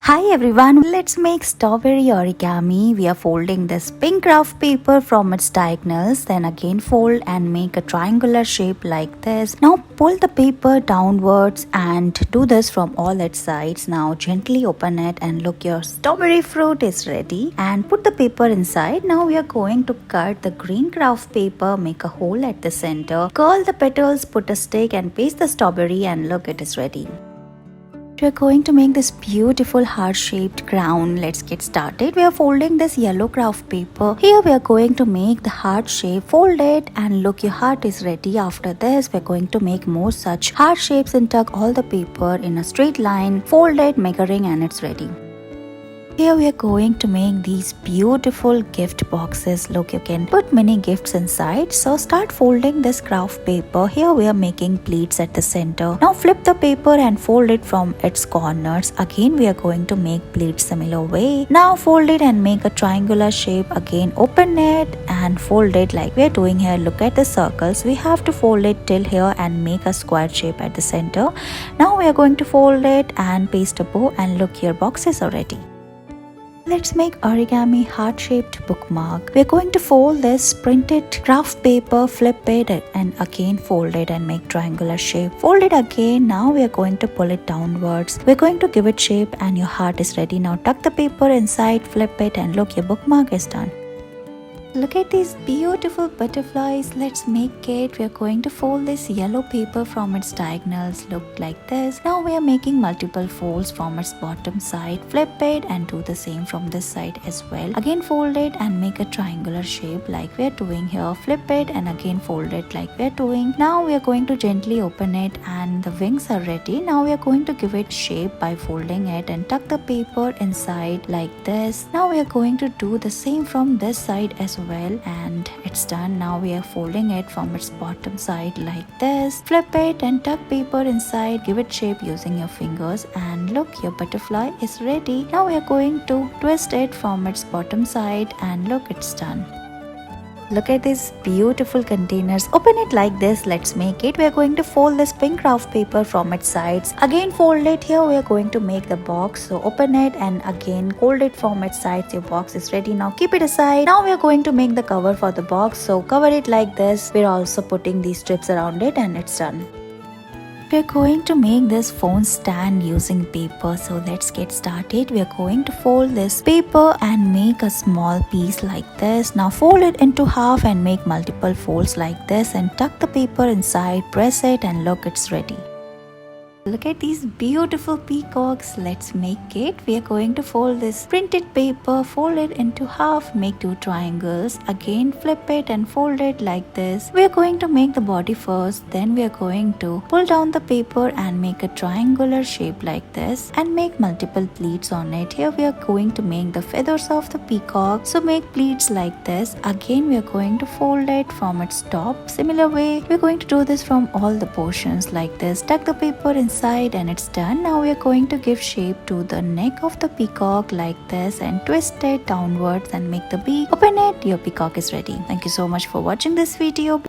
Hi everyone, let's make strawberry origami. We are folding this pink craft paper from its diagonals, then again fold and make a triangular shape like this. Now pull the paper downwards and do this from all its sides. Now gently open it and look, your strawberry fruit is ready, and put the paper inside. Now we are going to cut the green craft paper, make a hole at the center, curl the petals, put a stick and paste the strawberry, and look, it is ready. We are going to make this beautiful heart-shaped crown. Let's get started. We are folding this yellow craft paper. Here we are going to make the heart shape. Fold it and look, your heart is ready. After this, we are going to make more such heart shapes and tuck all the paper in a straight line. Fold it, make a ring, and it's ready. Here we are going to make these beautiful gift boxes. Look, you can put many gifts inside. So start folding this craft paper. Here we are making pleats at the center. Now flip the paper and fold it from its corners. Again we are going to make pleats similar way. Now fold it and make a triangular shape. Again open it and fold it like we are doing here. Look at the circles. We have to fold it till here and make a square shape at the center. Now we are going to fold it and paste a bow, and look, your boxes are ready. Let's make origami heart-shaped bookmark. We're going to fold this printed craft paper, flip it and again fold it and make triangular shape. Fold it again. Now we are going to pull it downwards. We're going to give it shape and your heart is ready. Now tuck the paper inside, flip it, and look, your bookmark is done. Look at these beautiful butterflies. Let's make it. We are going to fold this yellow paper from its diagonals. Look like this. Now we are making multiple folds from its bottom side. Flip it and do the same from this side as well. Again fold it and make a triangular shape like we are doing here. Flip it and again fold it like we are doing. Now we are going to gently open it and the wings are ready. Now we are going to give it shape by folding it and tuck the paper inside like this. Now we are going to do the same from this side as well, and it's done. Now we are folding it from its bottom side like this. Flip it and tuck paper inside, give it shape using your fingers, and look, your butterfly is ready. Now we are going to twist it from its bottom side, and look, it's done. Look at these beautiful containers. Open it like this. Let's make it. We are going to fold this pink craft paper from its sides. Again fold it. Here we are going to make the box. So open it and again fold it from its sides. Your box is ready. Now keep it aside. Now we are going to make the cover for the box. So cover it like this. We're also putting these strips around it, and it's done. We are going to make this phone stand using paper. So let's get started. We are going to fold this paper and make a small piece like this. Now fold it into half and make multiple folds like this and tuck the paper inside, press it, and look, it's ready. Look at these beautiful peacocks. Let's make it. We are going to fold this printed paper, fold it into half, make two triangles. Again flip it and fold it like this. We are going to make the body first. Then we are going to pull down the paper and make a triangular shape like this and make multiple pleats on it. Here we are going to make the feathers of the peacock. So make pleats like this. Again we are going to fold it from its top. Similar way, we are going to do this from all the portions like this. Tuck the paper inside and it's done. Now we are going to give shape to the neck of the peacock like this and twist it downwards and make the beak. Open it, your peacock is ready. Thank you so much for watching this video.